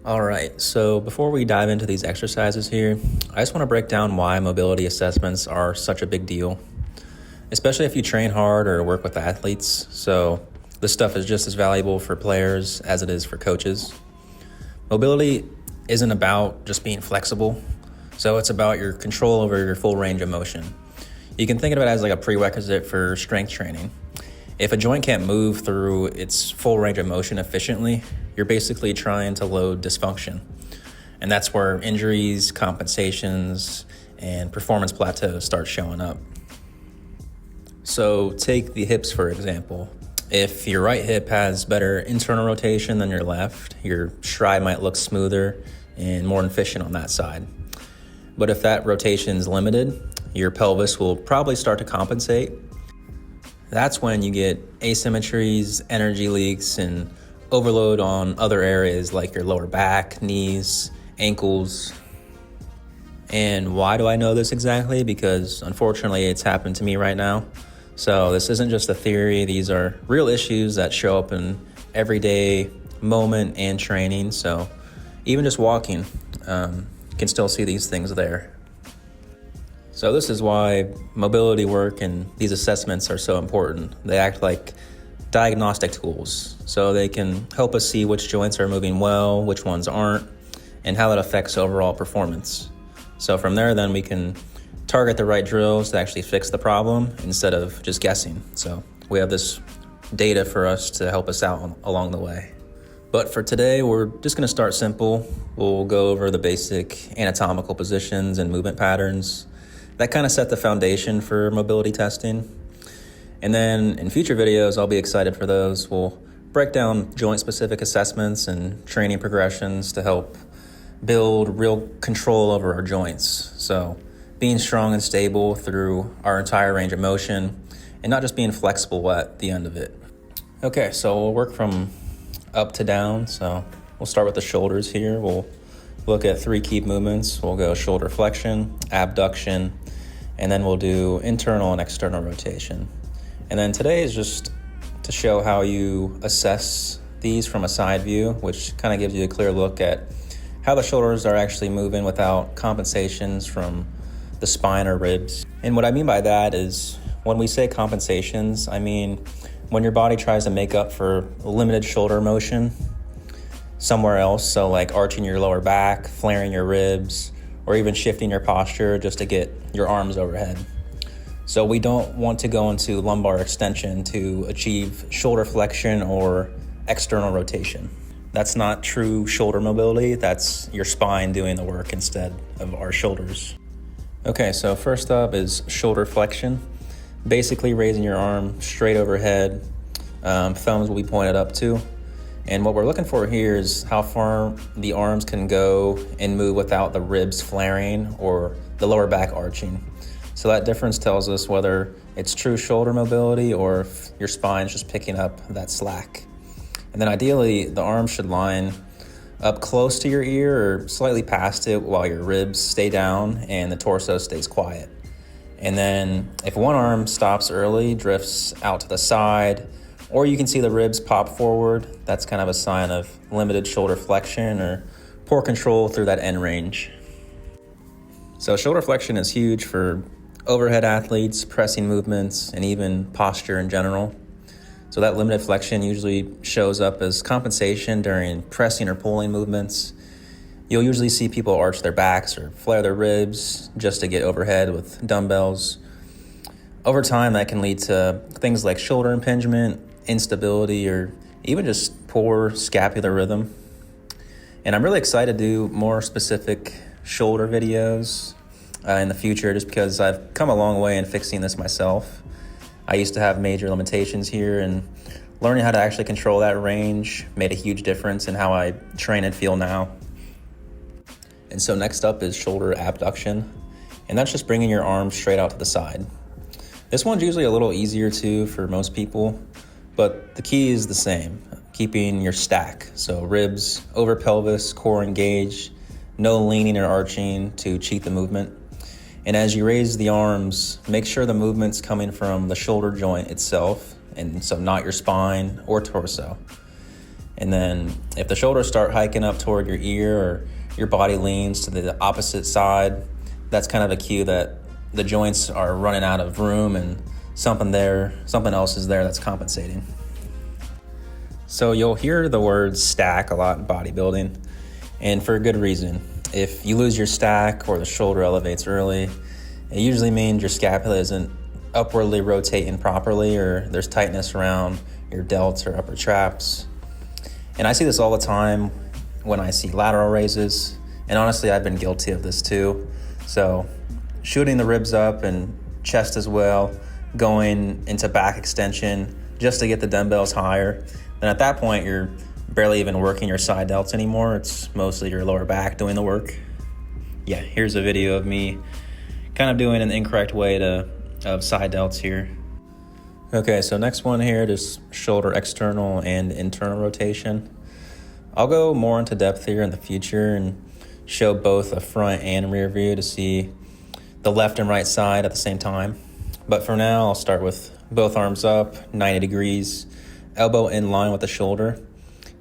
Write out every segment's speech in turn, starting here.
All right, so before we dive into these exercises here, I just want to break down why mobility assessments are such a big deal, especially if you train hard or work with athletes. So this stuff is just as valuable for players as it is for coaches. Mobility isn't about just being flexible, so it's about your control over your full range of motion. You can think of it as like a prerequisite for strength training. If a joint can't move through its full range of motion efficiently, you're basically trying to load dysfunction. And that's where injuries, compensations, and performance plateaus start showing up. So take the hips, for example. If your right hip has better internal rotation than your left, your stride might look smoother and more efficient on that side. But if that rotation is limited, your pelvis will probably start to compensate. That's when you get asymmetries, energy leaks, and overload on other areas like your lower back, knees, ankles. And why do I know this exactly? Because unfortunately it's happened to me right now. So this isn't just a theory. These are real issues that show up in everyday moment and training. So even just walking, you can still see these things there. So this is why mobility work and these assessments are so important. They act like diagnostic tools, so they can help us see which joints are moving well, which ones aren't, and how that affects overall performance. So from there, then we can target the right drills to actually fix the problem instead of just guessing. So we have this data for us to help us out along the way. But for today, we're just gonna start simple. We'll go over the basic anatomical positions and movement patterns that kind of set the foundation for mobility testing. And then in future videos, I'll be excited for those. We'll break down joint-specific assessments and training progressions to help build real control over our joints. So being strong and stable through our entire range of motion and not just being flexible at the end of it. Okay, so we'll work from up to down. So we'll start with the shoulders here. We'll look at 3 key movements. We'll go shoulder flexion, abduction, and then we'll do internal and external rotation. And then today is just to show how you assess these from a side view, which kind of gives you a clear look at how the shoulders are actually moving without compensations from the spine or ribs. And what I mean by that is when we say compensations, I mean when your body tries to make up for limited shoulder motion somewhere else, so like arching your lower back, flaring your ribs, or even shifting your posture just to get your arms overhead. So we don't want to go into lumbar extension to achieve shoulder flexion or external rotation. That's not true shoulder mobility. That's your spine doing the work instead of our shoulders. Okay, so first up is shoulder flexion. Basically raising your arm straight overhead. Thumbs will be pointed up too. And what we're looking for here is how far the arms can go and move without the ribs flaring or the lower back arching. So that difference tells us whether it's true shoulder mobility or if your spine's just picking up that slack. And then ideally, the arms should line up close to your ear or slightly past it while your ribs stay down and the torso stays quiet. And then if one arm stops early, drifts out to the side, or you can see the ribs pop forward, that's kind of a sign of limited shoulder flexion or poor control through that end range. So shoulder flexion is huge for overhead athletes, pressing movements, and even posture in general. So that limited flexion usually shows up as compensation during pressing or pulling movements. You'll usually see people arch their backs or flare their ribs just to get overhead with dumbbells. Over time, that can lead to things like shoulder impingement, instability, or even just poor scapular rhythm. And I'm really excited to do more specific shoulder videos in the future just because I've come a long way in fixing this myself. I used to have major limitations here, and learning how to actually control that range made a huge difference in how I train and feel now. And so next up is shoulder abduction, and that's just bringing your arms straight out to the side. This one's usually a little easier too for most people, but the key is the same, keeping your stack. So ribs over pelvis, core engaged, no leaning or arching to cheat the movement. And as you raise the arms, make sure the movement's coming from the shoulder joint itself, and so not your spine or torso. And then if the shoulders start hiking up toward your ear or your body leans to the opposite side, that's kind of a cue that the joints are running out of room and something else is there that's compensating. So you'll hear the word stack a lot in bodybuilding, and for a good reason. If you lose your stack or the shoulder elevates early, it usually means your scapula isn't upwardly rotating properly, or there's tightness around your delts or upper traps. And I see this all the time when I see lateral raises, and honestly, I've been guilty of this too. So shooting the ribs up and chest as well, going into back extension just to get the dumbbells higher, then at that point, you're barely even working your side delts anymore. It's mostly your lower back doing the work. Yeah, here's a video of me kind of doing an incorrect way of side delts here. Okay, so next one here, just shoulder external and internal rotation. I'll go more into depth here in the future and show both a front and rear view to see the left and right side at the same time. But for now, I'll start with both arms up, 90 degrees, elbow in line with the shoulder.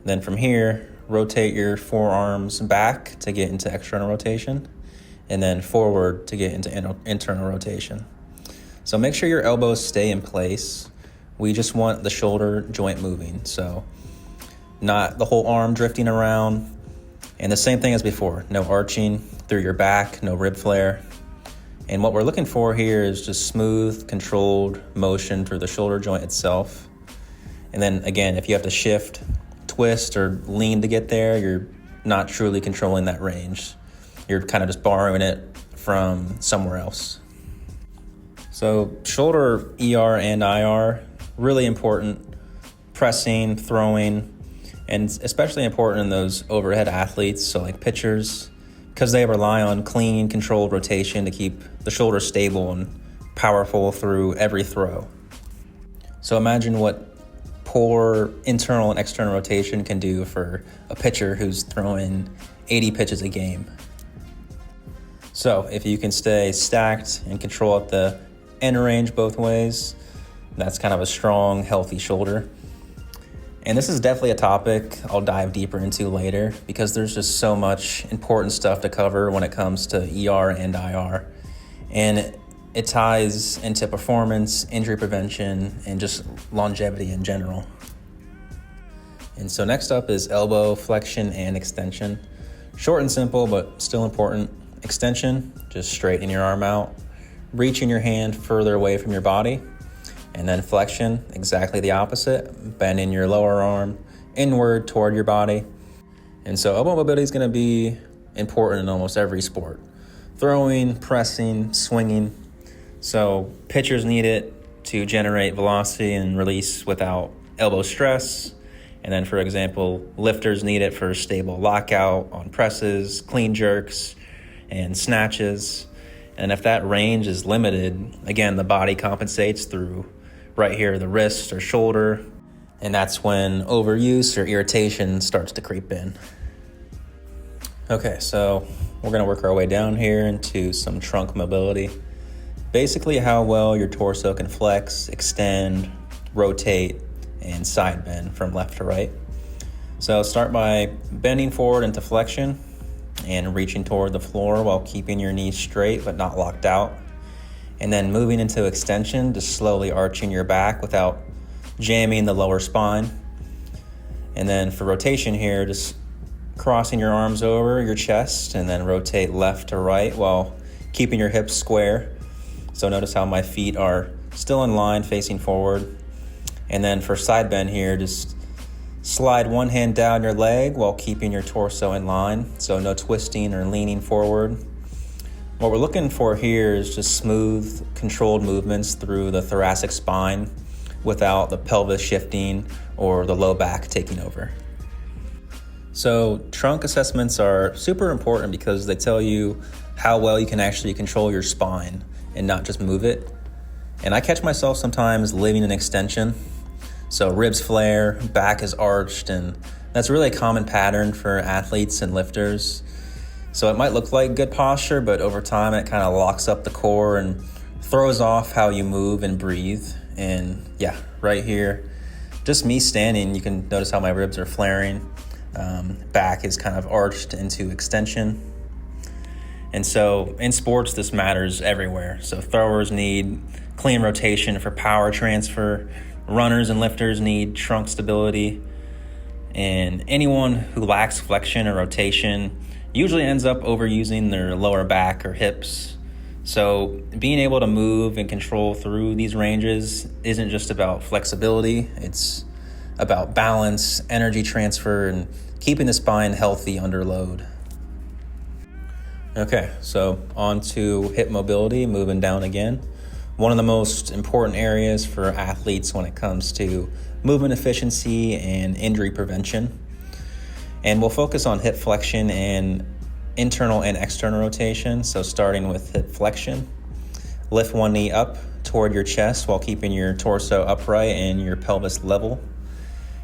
Then from here, rotate your forearms back to get into external rotation, and then forward to get into internal rotation. So make sure your elbows stay in place. We just want the shoulder joint moving, so not the whole arm drifting around. And the same thing as before, no arching through your back, no rib flare. And what we're looking for here is just smooth, controlled motion through the shoulder joint itself. And then again, if you have to shift, twist, or lean to get there, you're not truly controlling that range. You're kind of just borrowing it from somewhere else. So shoulder ER and IR, really important. Pressing, throwing, and especially important in those overhead athletes, so like pitchers, because they rely on clean, controlled rotation to keep the shoulder stable and powerful through every throw. So imagine what poor internal and external rotation can do for a pitcher who's throwing 80 pitches a game. So if you can stay stacked and control at the end range both ways, that's kind of a strong, healthy shoulder. And this is definitely a topic I'll dive deeper into later because there's just so much important stuff to cover when it comes to ER and IR. And it ties into performance, injury prevention, and just longevity in general. And so next up is elbow flexion and extension. Short and simple, but still important. Extension, just straighten your arm out, reaching your hand further away from your body. And then flexion, exactly the opposite, bending your lower arm inward toward your body. And so elbow mobility is going to be important in almost every sport. Throwing, pressing, swinging. So pitchers need it to generate velocity and release without elbow stress. And then, for example, lifters need it for stable lockout on presses, clean jerks, and snatches. And if that range is limited, again, the body compensates through right here, the wrist or shoulder. And that's when overuse or irritation starts to creep in. Okay, so we're going to work our way down here into some trunk mobility. Basically how well your torso can flex, extend, rotate, and side bend from left to right. So start by bending forward into flexion and reaching toward the floor while keeping your knees straight but not locked out. And then moving into extension, just slowly arching your back without jamming the lower spine. And then for rotation here, just crossing your arms over your chest and then rotate left to right while keeping your hips square. So notice how my feet are still in line facing forward. And then for side bend here, just slide one hand down your leg while keeping your torso in line. So no twisting or leaning forward. What we're looking for here is just smooth, controlled movements through the thoracic spine without the pelvis shifting or the low back taking over. So trunk assessments are super important because they tell you how well you can actually control your spine and not just move it. And I catch myself sometimes living in extension. So ribs flare, back is arched, and that's really a common pattern for athletes and lifters. So it might look like good posture, but over time it kind of locks up the core and throws off how you move and breathe. And yeah, right here, just me standing, you can notice how my ribs are flaring. Back is kind of arched into extension. And so in sports, this matters everywhere. So throwers need clean rotation for power transfer. Runners and lifters need trunk stability. And anyone who lacks flexion or rotation usually ends up overusing their lower back or hips. So being able to move and control through these ranges isn't just about flexibility. It's about balance, energy transfer, and keeping the spine healthy under load. Okay, so on to hip mobility, moving down again. One of the most important areas for athletes when it comes to movement efficiency and injury prevention. And we'll focus on hip flexion and internal and external rotation. So starting with hip flexion, lift one knee up toward your chest while keeping your torso upright and your pelvis level.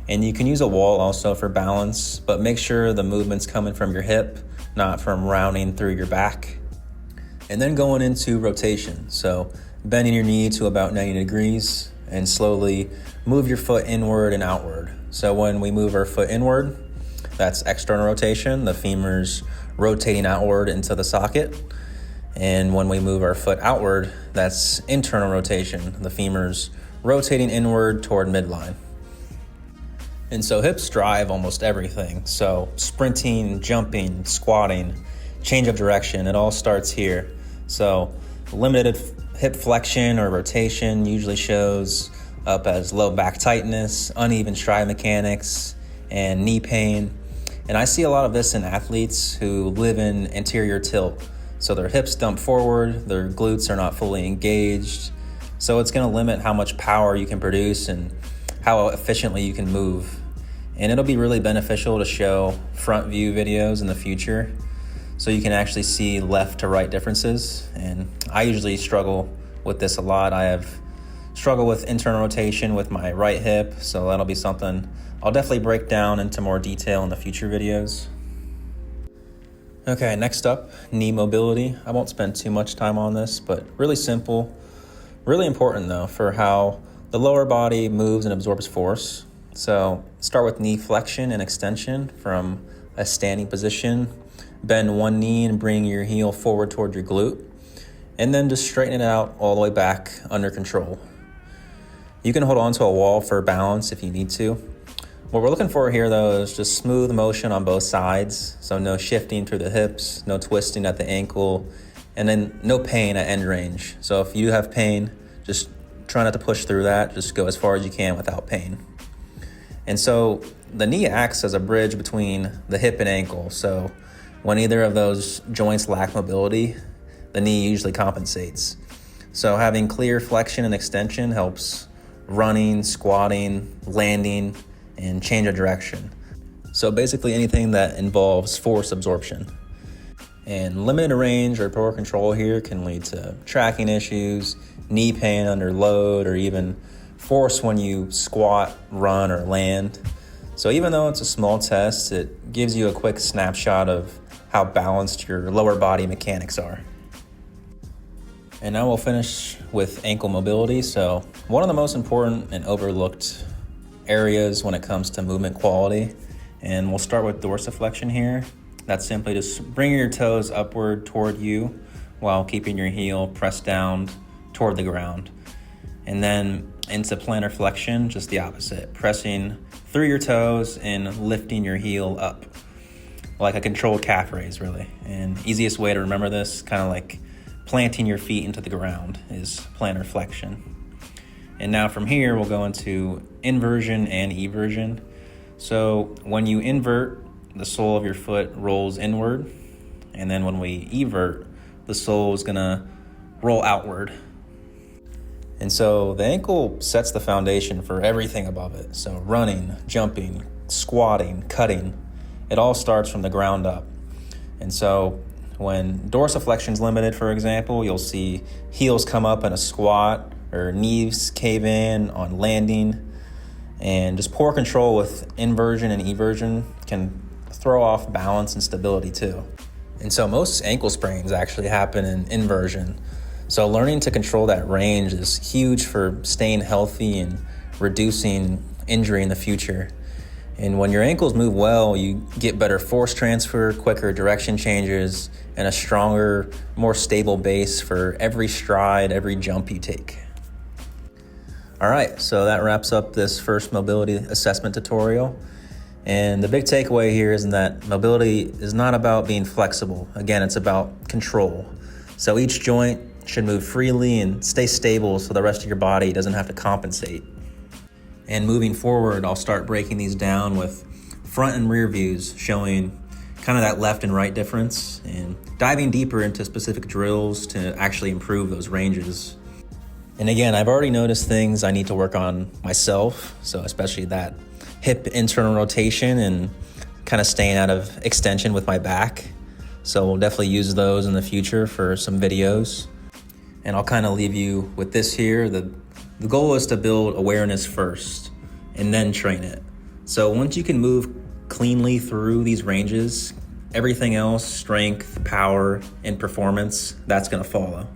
And you can use a wall also for balance, but make sure the movement's coming from your hip, not from rounding through your back. And then going into rotation. So bending your knee to about 90 degrees and slowly move your foot inward and outward. So when we move our foot inward, that's external rotation. The femur's rotating outward into the socket. And when we move our foot outward, that's internal rotation. The femur's rotating inward toward midline. And so hips drive almost everything. So sprinting, jumping, squatting, change of direction, it all starts here. So limited hip flexion or rotation usually shows up as low back tightness, uneven stride mechanics, and knee pain. And I see a lot of this in athletes who live in anterior tilt. So their hips dump forward, their glutes are not fully engaged. So it's gonna limit how much power you can produce and how efficiently you can move. And it'll be really beneficial to show front view videos in the future so you can actually see left to right differences. And I usually struggle with this a lot. I have struggled with internal rotation with my right hip, so that'll be something I'll definitely break down into more detail in the future videos. Okay, next up, knee mobility. I won't spend too much time on this, but really simple, really important though for how the lower body moves and absorbs force. So start with knee flexion and extension from a standing position. Bend one knee and bring your heel forward toward your glute. And then just straighten it out all the way back under control. You can hold on to a wall for balance if you need to. What we're looking for here though is just smooth motion on both sides. So no shifting through the hips, no twisting at the ankle, and then no pain at end range. So if you have pain, just try not to push through that. Just go as far as you can without pain. And so the knee acts as a bridge between the hip and ankle. So when either of those joints lack mobility, the knee usually compensates. So having clear flexion and extension helps running, squatting, landing, and change of direction. So basically anything that involves force absorption. And limited range or poor control here can lead to tracking issues, knee pain under load, or even force when you squat, run, or land. So even though it's a small test, it gives you a quick snapshot of how balanced your lower body mechanics are. And now we'll finish with ankle mobility. So one of the most important and overlooked areas when it comes to movement quality. And we'll start with dorsiflexion here. That's simply just bringing your toes upward toward you while keeping your heel pressed down toward the ground. And then into plantar flexion, just the opposite, pressing through your toes and lifting your heel up, like a controlled calf raise, really. And easiest way to remember this, kind of like planting your feet into the ground, is plantar flexion. And now from here, we'll go into inversion and eversion. So when you invert, the sole of your foot rolls inward. And then when we evert, the sole is gonna roll outward. And so the ankle sets the foundation for everything above it. So running, jumping, squatting, cutting, it all starts from the ground up. And so when dorsiflexion is limited, for example, you'll see heels come up in a squat or knees cave in on landing. And just poor control with inversion and eversion can throw off balance and stability too. And so most ankle sprains actually happen in inversion. So learning to control that range is huge for staying healthy and reducing injury in the future. And when your ankles move well, you get better force transfer, quicker direction changes, and a stronger, more stable base for every stride, every jump you take. All right, so that wraps up this first mobility assessment tutorial. And the big takeaway here is that mobility is not about being flexible. Again, it's about control. So each joint should move freely and stay stable so the rest of your body doesn't have to compensate. And moving forward, I'll start breaking these down with front and rear views, showing kind of that left and right difference and diving deeper into specific drills to actually improve those ranges. And again, I've already noticed things I need to work on myself, so especially that hip internal rotation and kind of staying out of extension with my back. So we'll definitely use those in the future for some videos. And I'll kind of leave you with this here. The goal is to build awareness first and then train it. So once you can move cleanly through these ranges, everything else, strength, power, and performance, that's gonna follow.